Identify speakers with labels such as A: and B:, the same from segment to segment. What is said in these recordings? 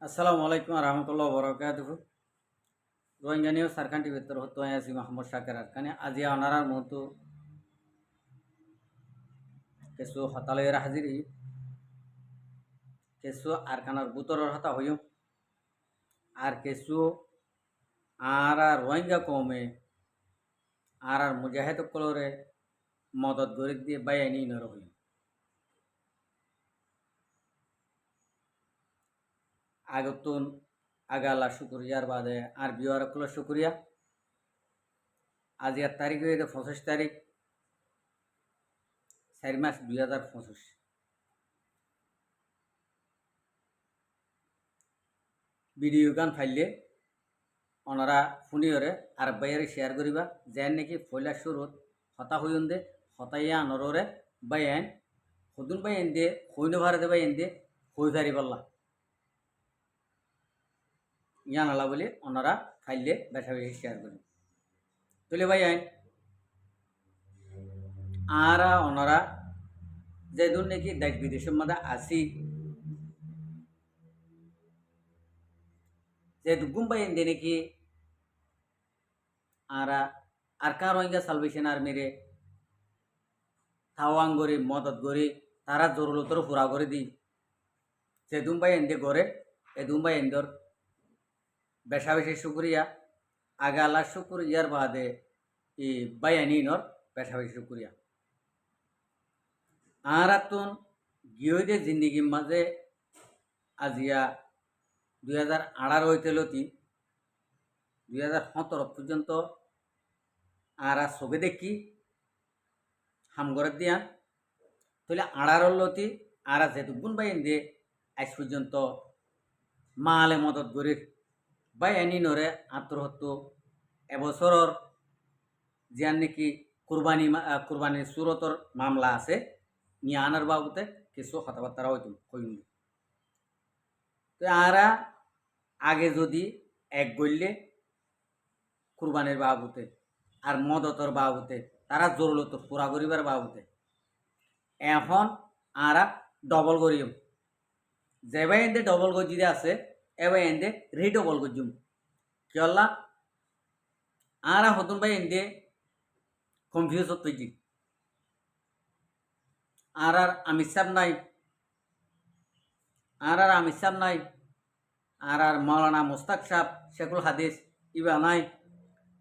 A: আসসালামু আলাইকুম রহমতুল্লাহ বরকাতুহু রোহিঙ্গা নিউজ সারকান্টি ভিতর হতো আছি মোহাম্মদ শাকের আরকানে আজি অনারার মতো কিছু হতালয়ের হাজিরি কিছু আরকানার বুতরের হতা হইম আর কিছু আর রোহিঙ্গা কমে আর মুজাহিদ কলরে মদত গরিব দিয়ে বাইনি নর হইম আগতুন আগালা শুক্রিয়ার বাদে আর বিওয়ার কল শুক্রিয়া আজি আর তারিখ হয়ে 25 তারিখ 4 মাস 2025 ভিডিও গান ফাইলে ওনারা ফুনিয়রে আর বাইরে শেয়ার করিবা যেন নাকি ফয়লা শুরুত হতা হইন দে হতাইয়া নররে বাইন হদুন বাইন দে হইন ভারতে বাইন দে হই ফারি পাল্লা ইয়া নালা বলে ওনারা ফাইলে বেশা বেশি শেয়ার করি তুলে বাইন আর ওনারা যে দূর নাকি দেশ বিদেশের মধ্যে আসি যে দুগুম বাইন দে নাকি আর কার রোহিঙ্গা সালভেশন আর্মিরে থাওয়াং গরি মদত গরি তারা জরুরতর পুরা করে দি যে দুম্বাই এন্দে গড়ে এ দুম্বাই এন্দর বেশা বেশি শুক্রিয়া আগালা শুক্রিয়ার বাদে ই বায়ানিনর বেশা বেশি শুক্রিয়া আর আতুন গিয়ে জিন্দিগির মাঝে আজিয়া 2018 হইতেলতি 2017 পর্যন্ত আর চোখে দেখি হামগরের দিয়া তাহলে 18 লতি আর যেহেতু গুণ বাইন দিয়ে আজ পর্যন্ত মালে মদত গরির বাইনি নরে আত্মহত্য এবছরের যার নাকি কুরবানির সুরতর মামলা আছে নিয়ে আনার বাবুতে কিছু কথাবার্তা হইতুম কইম তো আরা আগে যদি এক গইলে কুরবানির বাবুতে আর মদতর বাবুতে তারা জরুরত পুরা করিবার বাবুতে এখন আরা ডবল করিম যেবাই এনে ডবল গজি আছে এবার এনে রিডবল গজুম কিয়লা আরা হতুন ভাই এনে কনফিউজ হতে আর আমির সাহেব নাই আর আমির সাহেব নাই আর মৌলানা মুস্তাক সাহেব শেখুল হাদিস ইবা নাই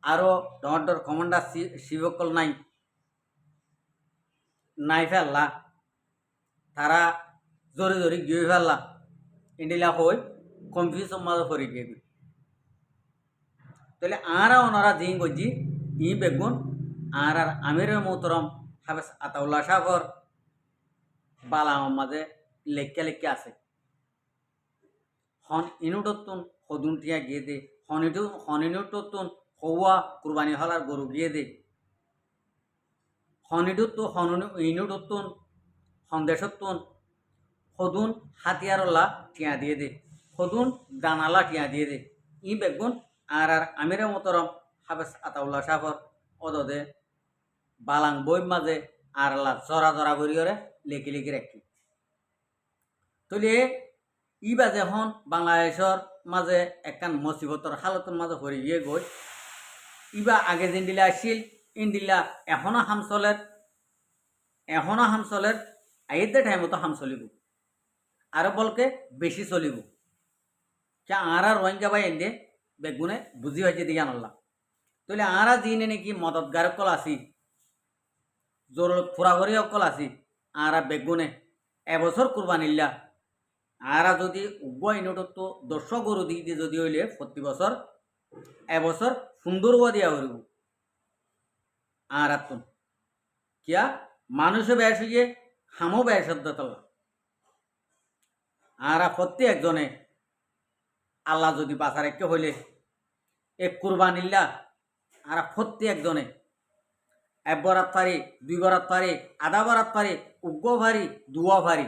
A: আরও ডর কমান্ডার শিবকল নাই নাই ফেললা তারা জোরে জোরে গিয়ে ফেললা ইন্ডিলা হই কনফিউজ মাঝে হরি গিয়ে তাহলে আরা ওনারা জিং গজি ই বেগুন আর আমির মোহতরম হাফেজ আতাউল্লাহ সাহর বালা মাঝে লেখা লেখা আছে হন ইনুটতুন হদুন টিয়া গিয়ে দে হনিনুটতুন হওয়া কুরবানি হলার গরু গিয়ে দে ইনুটতুন সন্দেশতুন হদুন হাতিয়ারলা টিয়া দিয়ে দে হদুন দানালা টিয়া দিয়ে দে ই বেগুন আর আমির মোহতরম হাফেজ আতাউল্লাহ সাহর অদদে বালাং বই মাঝে আর জরা জরা করিয়রে লেখি লেখি রাখি তলে ই বাজে হন বাংলাদেশের মাঝে একখান মুসিবতর হালতর মাঝে হরি গিয়ে গই ইবা আগে জিন্দিলা আসিল ইন্দিলা এখনো হাম চলের আইদের টাইমতো হাম চলিব আরো বলকে বেশি চলিব কে আর রোহিঙ্গা বাই এনে বেগুনে বুঝি হয়েছে দিয়ে আনলাম তাহলে আরা যিনি নাকি মদতগার কল আসি জোর ফুরাঘরি অকল আসি আর বেগুনে এবছর কুরবানিল্লা আর যদি উভয় ইনোটতো 10 গরু দিয়ে যদি হইলে প্রতি বছর এবছর সুন্দর দিয়া হইব আর আতুন কিয়া মানুষও ব্যাস হইয়ে হামও ব্যাস তলা আর প্রতি একজনে আল্লাহ যদি বাঁচা রেখে হইলে এক কুরবানিল্লা আর প্রতি একজনে 1 বরাত পারি 2 বরাত পারি আধা বরাত পারি উগ্গ ভারি দুয়া ভারি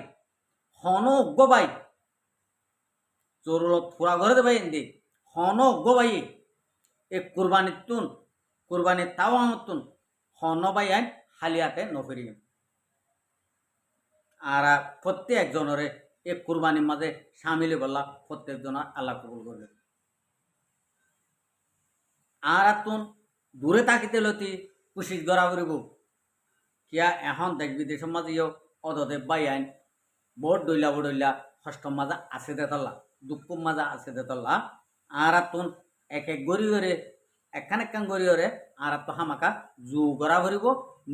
A: হন উগ্গ ভাই চোরলত ফুরা ঘরে দেবাই এনে হন উগ্গ ভাই এক কুরবানির তাওয়ামতুন হন ভাই আইন হালিয়াতে নফেরি আর প্রত্যেক একজনরে এই কুরবানির মাঝে সামিল বললা প্রত্যেকজনের আল্লাহ কবুল করবে। আর তুন দূরে থাকিতে লতি কুশিস গড়া করিব কিয়া এখন দেশ বিদেশের মাঝেও অদদে বাই আইন বোর্ড ডইলা ষষ্ঠম মাজা আছে দেতল্লা দুঃখম মাজা আছে দেতল্লা আর তুন এক গড়িওরে একখান গড়িওরে আর তো হামাকা জু গড়া করিব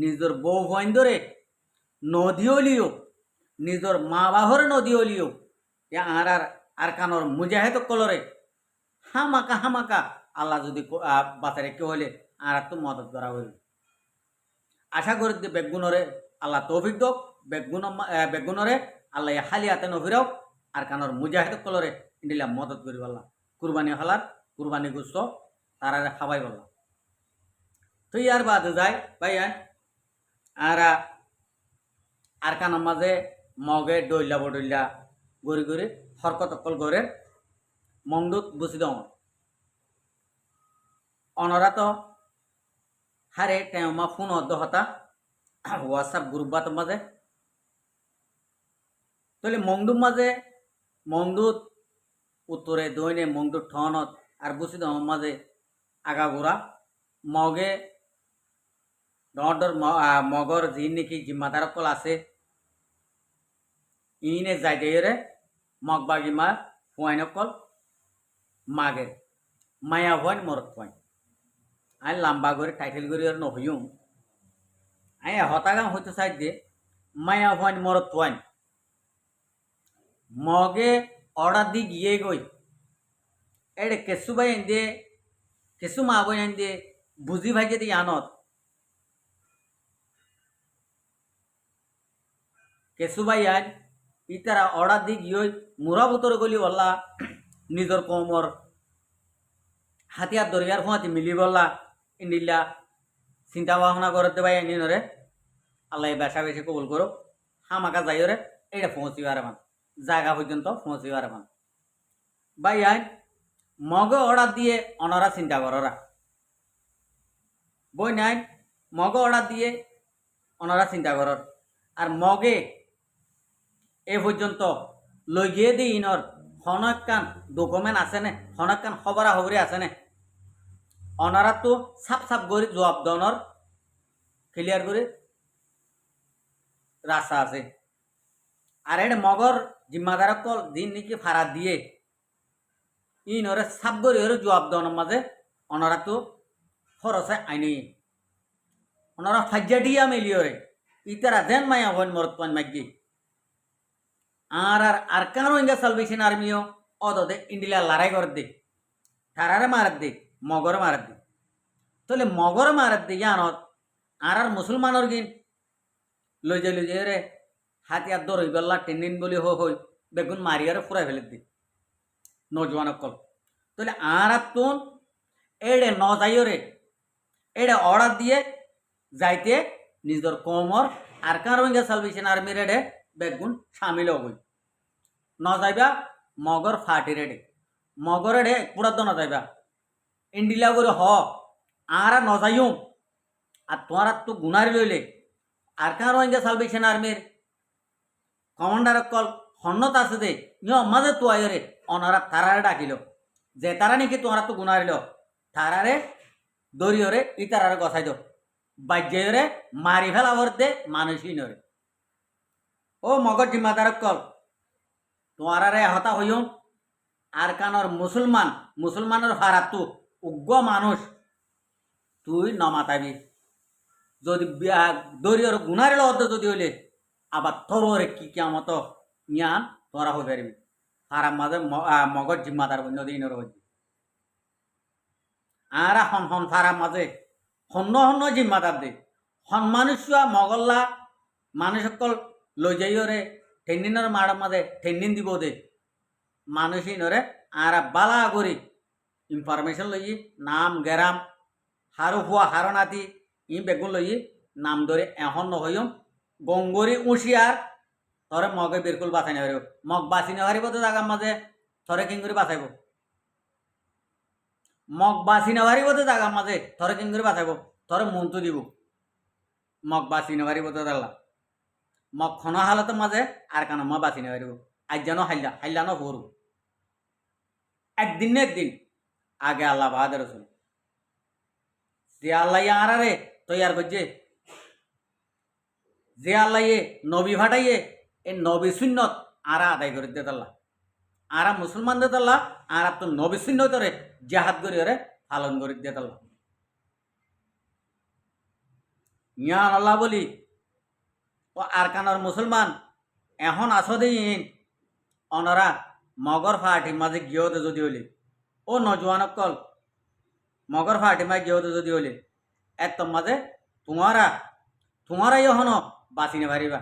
A: নিজের বউ ভইন ধরে নদী হলিও নিজের মা বাহরে নদী হলিও আর আর কানর মুজাহেদ কলরে হামাকা আল্লাহ যদি বাতারে কেউ হলে আর তো মদত করা হইল। আশা করি যে বেগুনরে আল্লাহ তৌফিক দোক বেগুনরে আল্লাহ হালিয়াতে নভিরাও আর কানর মুজাহিদ কলরে ইন্ডিলা মদত করি বললা কুরবানি হালার কুরবানি গুস্ত তারারে খাবাই বললা। তো ইয়ার বাদে যায় ভাই আর কানের মাঝে মগে ডইলা বডইলা গড়ি হরকত অকল গড়ে মংদুত বুঝি দম অনরা তো হারে টেমা ফোন হতা হোয়াটসঅ্যাপ গ্রুপ বাত মাঝে তাহলে মংদুর মাঝে মংদুত উত্তরে দৈনে মংদুর ঠনত আর বুঝি দম মাঝে আগাগোড়া মগে ডর মগর যি নাকি জিম্মাদার অকল আছে ইনে যাই দিয়ে মগ বাগিমা হুয়াইন অকল মাগের মায়া হুয়াইন মরত হুয়াইন আই লাম্বা করে টাইটেল করে আর নহইম আই হতাগাম হইতে চাই দিয়ে মায়া হুয়াইন মরত হুয়াইন মগে অর্ডার দি গিয়ে গই এডে কেসু ভাই আন দিয়ে কেসু মা বই আন দিয়ে বুঝি ভাই যদি আনত কেসু ভাই আন ইতারা অর্ডার দি গিয়ে মুরা বুতর গলি বললা নিজর কমর হাতিয়ার দরিয়ার ফুঁয়াতি মিলি বললা ইন্দিল্লা চিন্তা ভাবনা করতে ভাই নিনরে আল্লাহ বেসা বেশি কবুল করো হামাকা যাইরে এটা পৌঁছিবার মান জায়গা পর্যন্ত পৌঁছিবার মান ভাই আইন মগে অর্ডার দিয়ে অনরা চিন্তা কররা বই নাই মগে অর্ডার দিয়ে অনরা চিন্তা করর আর মগে এ পর্যন্ত লই গিয়ে দিই ইনর হনকান ডকুমেন্ট আছে নে হনকান খবরা খবরি আছে নে অনারা তো সাপ করে জবাব দনর ক্লিয়ার করে রাস্তা আছে আর এটা মগর জিম্মাদার কল দিন নাকি ভাড়া দিয়ে ইনরে সাপ করে জবাব দনের মাঝে অনারা তো খরচে আইনি ওনারা ফাজ্জা দিয়া মেলিওরে ইতারা দেন মায়া হন মরত পান মাগি আর কারো ইঙ্গা সালভেশন আর্মিও অদে ইন্ডিলা লড়াই করে দে তারারে মারাত দে মগর মারাত দে তাহলে মগর মারাত দে জানত আর মুসলমানর গিন লই রে হাতিয়ার দরই বেল্লা টেনিন বলি হই বেগুন মারিয়ারে ফুরাই ফেলে দি নজওয়ান কল তাহলে আর তুন এড়ে ন যাইরে এড়ে অর্ডার দিয়ে যাইতে নিজের কমর আর কারো ইঙ্গা সালভেশন আর্মি রেডে বেগুন সামিল হই ন যাইবা মগর ফাটি রেডে মগর রেডে পুরাত ন যাইবা ইন্ডিলা করে হ আর ন যাইম আর তোমার তো গুনারি লইলে আর কারো ইঙ্গা সালভেশন আর্মির কমান্ডার কল হন্নত আছে দে ইয় মাঝে তো আয়রে অনারা তারারে ডাকিল যে তারা নাকি তোমার তো গুনারিল তারারে দরিয়রে ই তারারে গছাই দো বাজ্যরে মারি ফেলাবর দে মানুষই নরে ও মগর জিম্মাদার কল তোমারে হতা হইম আর কানর মুসলমানের হারাত তু উগ্র মানুষ তুই নমাতাবি যদি দরিয়র গুনারিল অর্ধ যদি হইলে আবার তোরে কি কেমত জ্ঞান তোরা হয়ে পারবি হারাম মাঝে মগর জিম্মাদার নদী নর আর হন ফারাম মাঝে হন্য জিম্মাদার দে হন মানুষা মগল্লা মানুষ সকল লই যাইরে ঠেন্ডিনের মাড়ার মাঝে ঠেন্ডিন দিব দে মানুষই নরে আর বালা করি ইনফরমেশন লই নাম গেরাম হারু হুয়া হারনাতি ই বেগুন লই নাম ধরে এখন নহইম গঙ্গরি উঁশিয়ার তরে মগে বিরকুল বাঁচাই নেব মগ বাঁচি নেওয়ারিব তো জায়গার মাঝে থরে কিং করে বাঁচাইব মগ বাঁচি নেওয়ারিব তো জায়গার মাঝে থরে কিং করে বাঁচাইব থরে মনটো দিব মগ বাঁচি নেওয়ারিব তো দাল্লা মগ খনা হালতের মাঝে আর কানা মা বাঁচি নেওয়ারিব আজ যেন হাইলানো হরু একদিন না একদিন আগে আল্লাহ বাহাদের রসুল যে আল্লাহ আরারে তৈয়ার করছে, যে আল্লাহ নবী ভাটাইয়ে এই নবী সুন্নত আরা আদায় করে দিয়ে তাল্লা আরা মুসলমান দিয়ে তাল্লা আর তো নবী সুন্নতরে জাহাদ করি ওরে পালন করে দিয়ে তাল্লা ইয়ান আল্লাহ বলি ও আরকানর মুসলমান এখন আসদিন অনরা মগর ফাটি মাঝে গিয়েতে যদি হলি ও নজওয়ানক কল মগর ফাটি মাঝে গিয়েতে যদি হলি এত মাঝে তোমারাই হন বাঁচিনে পারিবা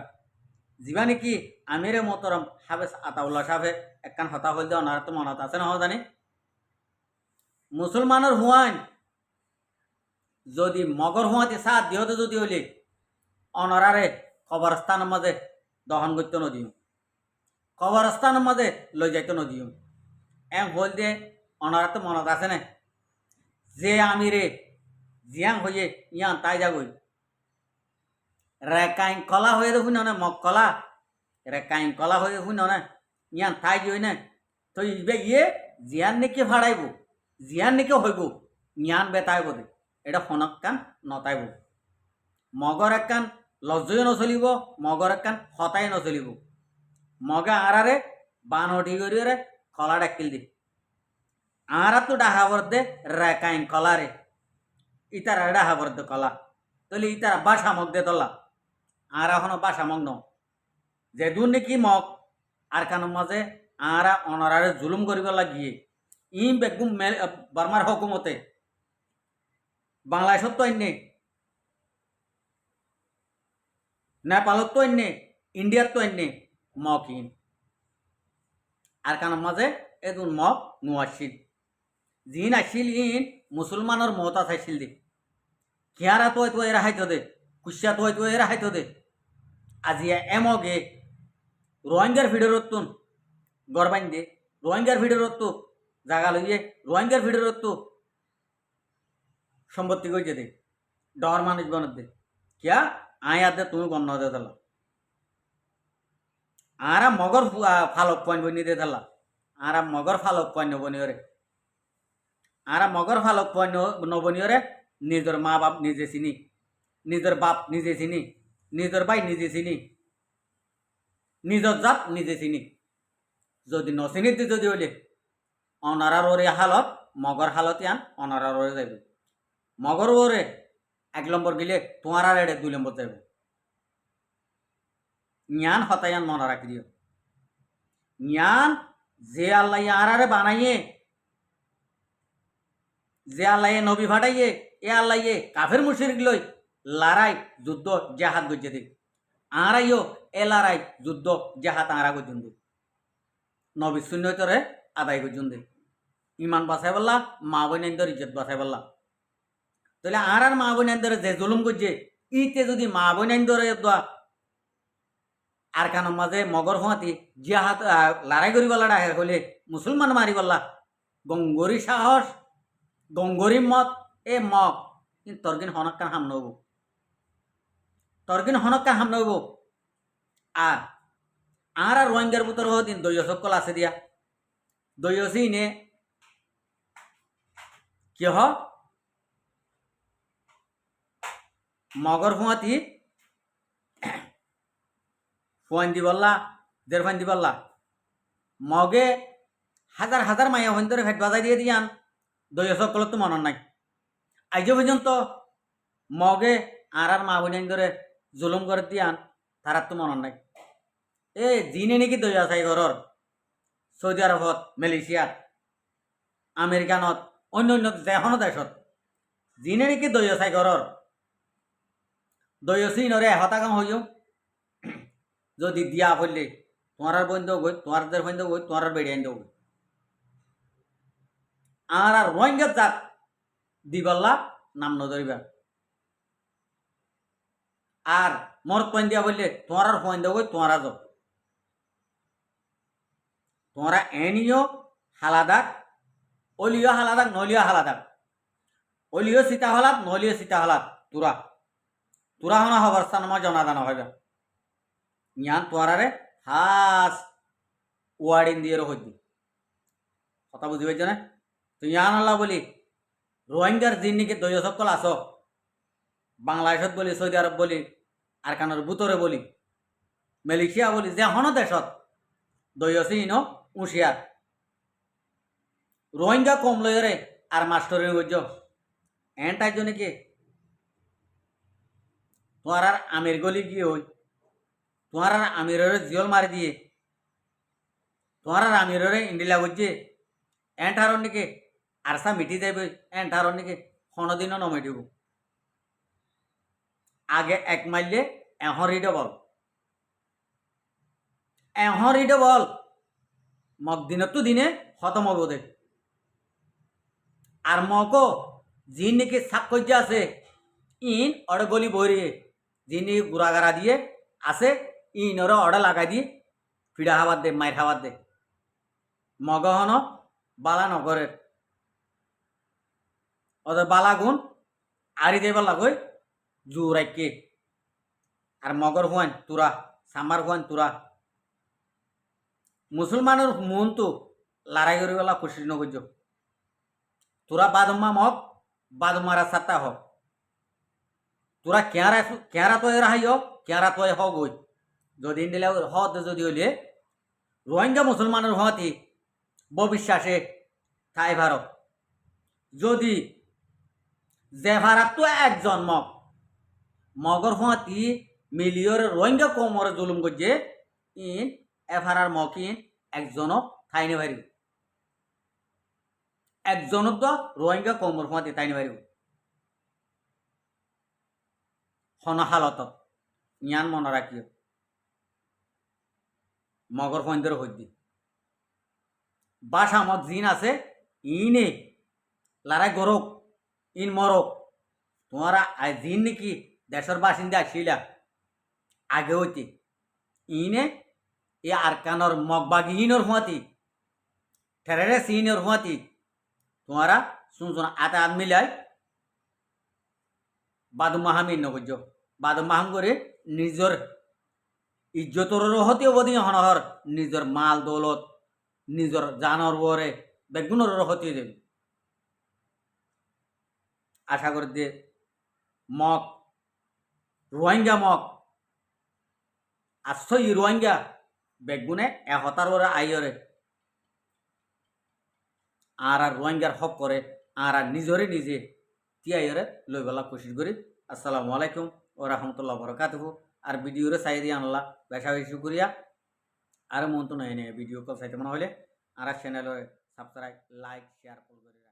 A: যিবা নাকি আমিরে মোহতরম হাফেজ আতাউল্লাহ সাহেবে একখান হতা হল দিয়ে অনার তো মনত আছে না জানি মুসলমানের হুয়াইন যদি মগর হুয়াতে সাথ দিহতে যদি হলি অনরারে কবরস্থানের মাঝে দহন করতে নদীও কবরস্থানের মাঝে লই যাইতে নদীও এম হল দিয়ে অনারা তো মনত আছে না যে আমিরে জিয়াং হয়ে ইয়ান তাই যাগই রেকাইন কলা হয়ে দেখুন না মগ কলা রেকাইন কলা হয়ে দেখুন না ইয়ান তাই যাই না তো ইয়ে জিয়ান নাকি ভাড়াইব জিয়ান নাকি হইব ইয়ান বেতাইব দে এটা ফনক কান নতাইব মগর একখান লজ্জয় নচলিব মগর একখান হতাই নচলিব মগে আরারে বান হঠি করিরে কলা ডাকিল দি আরা তো ডাহাবর দে রেকাইন কলারে ইতারা ডাহাবর দে কলা তলে ইতারা বাসা মগ দে তলা আর এখনো বাসা মগ ন যে দূর নাকি মগ আর কানের মাঝে আরা অনরারে জুলুম করিব লাগিয়ে ইম বেগুম বার্মার হকুমতে বাংলাদেশত তো আইনে নেপালত তো আইনে ইন্ডিয়াত তো আইনে মগ ইন আর কানের মাঝে এদুন মগ নুয়াশিল জিন আসিল ইন মুসলমানের মত আসাইছিল দে কিয়ারা তো এরা হাইতো দে কুশিয়া তো এরা হাইতো দে আজি এমগে রোহিঙ্গার ভিডিওর তুন গরবাইন দে রোহিঙ্গার ভিডিওর তো জায়গা লইয়ে রোহিঙ্গার ভিডিওর তো সম্পত্তি কই দে ডর মানুষ বনত দে কিয়া আয়া দে তুমি গণ্য দে দিলা আরা মগর ফালক পয়েন্ট বনি দে দিলা আরা মগর ফালক পয়েন্ট নবনি রে আরা মগর ফালক পয়েন্ট নবনি রে নিজের মা বাপ নিজে চিনি নিজের বাপ নিজে চিনি নিজের ভাই নিজে চিনি নিজের জাত নিজে চিনি যদি নচিনিতে যদি হলে অনারার ওরে হালত মগর হালত ইয়ান অনারার ওরে যাইব মগর ওরে 1 নম্বর গেলে তোমার আর 2 নম্বর যাইব জ্ঞান হতায়ান মনে রাখি দিও জ্ঞান যে আল্লাহ আরারে বানাইয়ে যে আল্লাহ নবী ভাটাইয়ে এ আল্লাহ কাফের মুশরিক লই লড়াই যুদ্ধ জাহাদ গজ্জে দে আরাইও এ লড়াই যুদ্ধ জাহাদ আরা গজ্জুন দে নবী সুন্নতরে আদায় গজ্জুন দে ইমান বাঁচাই বললা মা বোনেন্দ্র ইজ্জত বাঁচাই বললা তাহলে আর মা বোনেন্দ্র যে জুলুম গজ্জে ইতে যদি মা বোনেন্দ্র আর কানের মাঝে মগর হুঁয়াতি জিহাদ লড়াই করি বলা হলে মুসলমান মারি বললা গঙ্গরি সাহস গঙ্গরি মত এ মগ কিন্তু তর্গিন হনক্কান হাম নব তর্গিন হনক্কান হাম নব আর রোহিঙ্গার ভিতর দিন দৈয় সকল আছে দিয়া দৈয়সি নে কি হ মগর হুঁয়াতি ফোন দি বললা দেড় ফান দি বললা মগে হাজার হাজার মায়া হইন ধরে ভেট বাজাই দিয়ে দিয়ান দৈয় সকল তো মনন নাই আজ পর্যন্ত মগে আর মা বোন ধরে জুলুম করে দিয়ান তার তো মনন নাই এ জিনে নাকি দৈয় আছে ঘরর সৌদি আরবত মালয়েশিয়াত আমেরিকানত অন্য অন্য যেখনো দেশত জিনে নাকি দৈয় আছে ঘরর দৈয় চিনরে এহতা কাম হইও যদি দিয়া পড়লে তোমার বন্ধ গই তোমার বন্ধ গই তোমার বেড়িয়ে আনতে গই আর রোহিঙ্গা জাত দিবল্লা নাম নধরিবা আর মরত পয়েন্ট দিয়া বললে তোমার পয়েন্ট দেব তোমার যাও তোমরা এনিও হালাদাক অলিও হালাদাক নলিও হালাদাক অলিও সীতা হলাদ নলিও সীতা হলাদ তোরা তোরা হনা হবার স্থান আমার জনা জানা হইবা ইয়ান তোরারে হাস ওয়ার্ড ইন্ডিয়ারও হইদি কথা বুঝি পাইছ না তুই আনাল্লা বলি রোহিঙ্গার জিন নাকি দৈয় সকল আস বাংলাদেশত বলি সৌদি আরব বলি আর কানোর বুতরে বলি মালয়েশিয়া বলি যে হন দেশত দৈয়সি ইনো উঁশিয়ার রোহিঙ্গা কম লয়রে আর মাস্টরের বুঝ এনটাই জন্য কি তোমার আর আমির গলি গিয়ে হই তোমার আর আমিরের জিয়ল মারি দিয়ে তোমার আর আমিরের ইন্ডিলা বুঝছে এনটার নাকি আরসা মিটি যাইবে এনটার নাকি কোনোদিনও নমিটিব আগে এক মাইলে এহরিডে বল মগ দিনতো দিনে খতম হব দে আর মকো যি নাকি সাক্ষর্য আছে ইন অড়ে গলি বইরে যি নাকি গুড়াগাড়া দিয়ে আছে ইন ওরা অড়ে লাগাই দিয়ে ফিডা হাবার দে মাইর হাবার দে মগহন বালা নগরের ওদের বালা গুণ আড়ি দেবার লাগই জুরাইকে আর মগর হুয়ান তুরা সামার হুয়ান তুরা মুসলমানের মন তো লড়াই করিবেলা খুশি নগর্য তোরা বাদমা মগ বাদমারা সাতা হোক তোরা কেঁরা তো এরা হাইয় কেঁরা তো হোক ওই যদি দিলে হতে যদি হইলে রোহিঙ্গা মুসলমানের হতে ববিশ্বাসে ঠাই ভারত যদি যে ভারত তো একজন মগর হতি মিলিয়র রোহিঙ্গা কমরে জুলুম করছে ইন এফারার মকিন একজনও ঠাইনে পারিব একজনও তো রোহিঙ্গা কমর হতে ঠাইনে পারিব হন হালত ইয়ান মনে রাখিও মগর ফন্দের হইদি বাসা মত জিন আছে ইনে লড়াই গরক ইন মরক তোমারা জিন নাকি দেশের বাসিন্দা আসিলা আগে হইতে ইনে এ আরকানর মগবাগিহীনর হুঁয়াতি ঠেরে সিনের হুঁয়াতি তোমারা শুনছো আতা আদ মিলাই বাদুমাহামি নগর্য বাদুমাহাম করে নিজের ইজ্জতর হতে অবধি হনহর নিজের মাল দৌলত নিজের জানর বরে বেগুনের হতে দেবে আশা করি দিয়ে মগ রোহিঙ্গা মগ আশ্চর্য রোহিঙ্গা বেগুনে এহতার ওরা আইয়রে আর রোহিঙ্গার হক করে আর নিজরে নিজে তিয়াইরে লইবেলা কোশিশ করি আসসালামু আলাইকুম ও রহমতুল্লাহ বরকাতুহু আর ভিডিওরে চাই দিয়ে আনলা বেশা বেশি করিয়া আর মন তো নাই ভিডিও কল চাইতে মনে হলে আর চ্যানেলের সাবস্ক্রাইব লাইক শেয়ার করে